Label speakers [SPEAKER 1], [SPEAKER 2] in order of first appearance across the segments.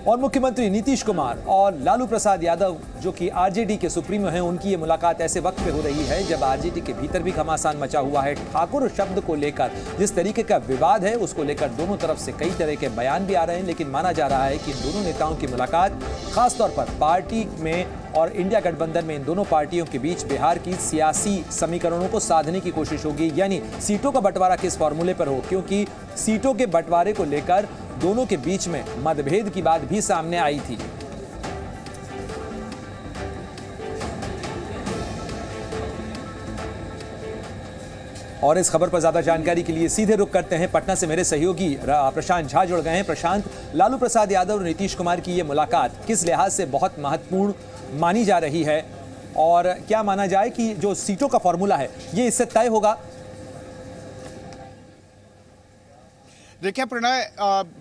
[SPEAKER 1] और मुख्यमंत्री नीतीश कुमार और लालू प्रसाद यादव जो कि आरजेडी के सुप्रीमो हैं, उनकी ये मुलाकात ऐसे वक्त पे हो रही है जब आरजेडी के भीतर भी घमासान मचा हुआ है। ठाकुर शब्द को लेकर जिस तरीके का विवाद है उसको लेकर दोनों तरफ से कई तरह के बयान भी आ रहे हैं, लेकिन माना जा रहा है कि इन दोनों नेताओं की मुलाकात खासतौर पर पार्टी में और इंडिया गठबंधन में इन दोनों पार्टियों के बीच बिहार की सियासी समीकरणों को साधने की कोशिश होगी, यानी सीटों का बंटवारा किस फॉर्मूले पर हो, क्योंकि सीटों के बंटवारे को लेकर दोनों के बीच में मतभेद की बात भी सामने आई थी। और इस खबर पर ज्यादा जानकारी के लिए सीधे रुख करते हैं पटना से मेरे सहयोगी प्रशांत झा जुड़ गए हैं। प्रशांत, लालू प्रसाद यादव और नीतीश कुमार की यह मुलाकात किस लिहाज से बहुत महत्वपूर्ण मानी जा रही है और क्या माना जाए कि जो सीटों का फॉर्मूला है ये इससे तय होगा?
[SPEAKER 2] देखिए प्रणय,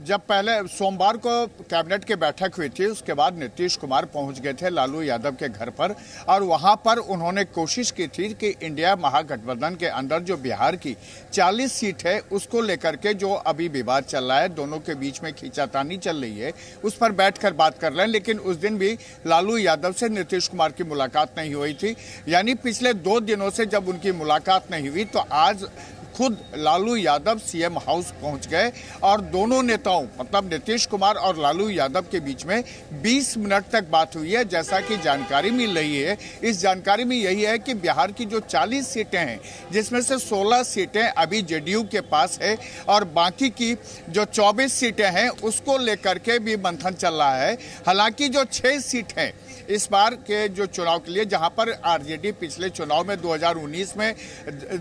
[SPEAKER 2] जब पहले सोमवार को कैबिनेट की बैठक हुई थी उसके बाद नीतीश कुमार पहुंच गए थे लालू यादव के घर पर और वहां पर उन्होंने कोशिश की थी कि इंडिया महागठबंधन के अंदर जो बिहार की 40 सीट है उसको लेकर के जो अभी विवाद चल रहा है, दोनों के बीच में खींचातानी चल रही है, उस पर बैठकर बात कर रहे हैं। लेकिन उस दिन भी लालू यादव से नीतीश कुमार की मुलाकात नहीं हुई थी, यानी पिछले 2 दिनों से जब उनकी मुलाकात नहीं हुई तो आज खुद लालू यादव सीएम हाउस पहुंच गए और दोनों नेताओं मतलब नीतीश कुमार और लालू यादव के बीच में 20 मिनट तक बात हुई है। जैसा कि जानकारी मिल रही है, इस जानकारी में यही है कि बिहार की जो 40 सीटें हैं जिसमें से 16 सीटें अभी जेडीयू के पास है और बाकी की जो 24 सीटें हैं उसको लेकर के भी मंथन चल रहा है। हालांकि जो 6 सीट हैं इस बार के जो चुनाव के लिए, जहां पर आरजेडी पिछले चुनाव में 2019 में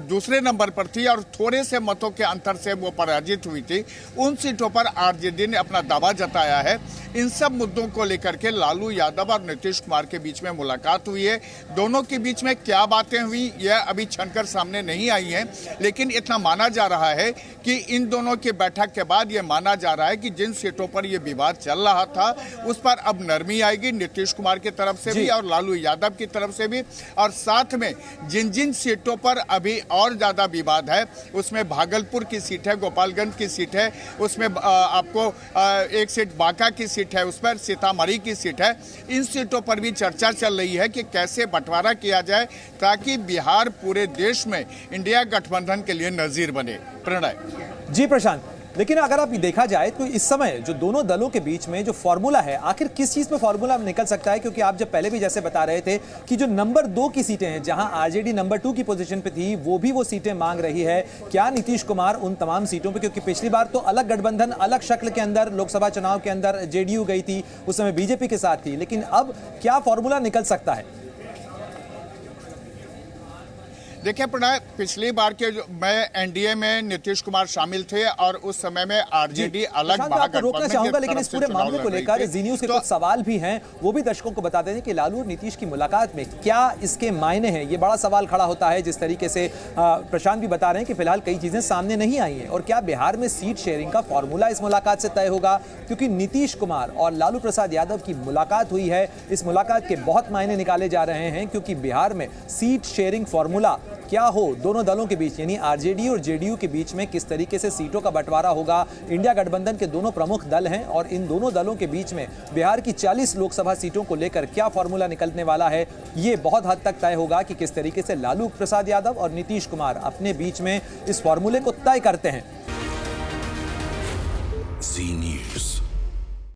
[SPEAKER 2] दूसरे नंबर पर थी और थोड़े से मतों के अंतर से वो पराजित हुई थी, उन सीटों पर आरजेडी ने अपना दावा जताया है। इन सब मुद्दों को लेकर के लालू यादव और नीतीश कुमार के बीच में मुलाकात हुई है। दोनों के बीच में क्या बातें हुई यह अभी छनकर सामने नहीं आई है, लेकिन इतना माना जा रहा है कि इन दोनों की बैठक के बाद यह माना जा रहा है कि जिन सीटों पर यह विवाद चल रहा था उस पर अब नरमी आएगी नीतीश कुमार की तरफ से भी और लालू यादव की तरफ से भी। और साथ में जिन जिन सीटों पर अभी और ज्यादा विवाद है उसमें भागलपुर की सीट है, गोपालगंज की सीट है, उसमें आपको एक सीट बांका की सीट है, उस पर सीतामढ़ी की सीट है। इन सीटों पर भी चर्चा चल रही है कि कैसे बंटवारा किया जाए ताकि बिहार पूरे देश में इंडिया गठबंधन के लिए नजीर बने। प्रणय
[SPEAKER 1] जी प्रशांत, लेकिन अगर आप देखा जाए तो इस समय जो दोनों दलों के बीच में जो फॉर्मूला है, आखिर किस चीज पे फॉर्मूला निकल सकता है? क्योंकि आप जब पहले भी जैसे बता रहे थे कि जो नंबर 2 की सीटें हैं, जहां आरजेडी नंबर 2 की पोजीशन पे थी, वो सीटें मांग रही है। क्या नीतीश कुमार उन तमाम सीटों पे, क्योंकि पिछली बार तो अलग गठबंधन अलग शक्ल के अंदर लोकसभा चुनाव के अंदर जेडीयू गई थी, उस समय बीजेपी के साथ थी, लेकिन अब क्या फॉर्मूला निकल सकता है?
[SPEAKER 2] देखिए प्रणय, पिछली बार के मैं एनडीए में नीतीश कुमार शामिल थे और उस समय में आरजेडी अलग
[SPEAKER 1] रोकना चाहूंगा, लेकिन इस पूरे मामले को लेकर जी न्यूज़ के कुछ सवाल भी हैं, वो भी दर्शकों को बता दें कि लालू और नीतीश की मुलाकात में क्या इसके मायने हैं। ये बड़ा सवाल खड़ा होता है। जिस तरीके से प्रशांत भी बता रहे हैं कि फिलहाल कई चीजें सामने नहीं आई हैं, और क्या बिहार में सीट शेयरिंग का फॉर्मूला इस मुलाकात से तय होगा? क्योंकि नीतीश कुमार और लालू प्रसाद यादव की मुलाकात हुई है, इस मुलाकात के बहुत मायने निकाले जा रहे हैं, क्योंकि बिहार में सीट शेयरिंग फॉर्मूला क्या हो दोनों दलों के बीच, यानी आरजेडी और जेडीयू के बीच में किस तरीके से सीटों का बंटवारा होगा। इंडिया गठबंधन के दोनों प्रमुख दल हैं और इन दोनों दलों के बीच में बिहार की 40 लोकसभा सीटों को लेकर क्या फॉर्मूला निकलने वाला है, ये बहुत हद तक तय होगा कि किस तरीके से लालू प्रसाद यादव और नीतीश कुमार अपने बीच में इस फॉर्मूले को तय करते हैं।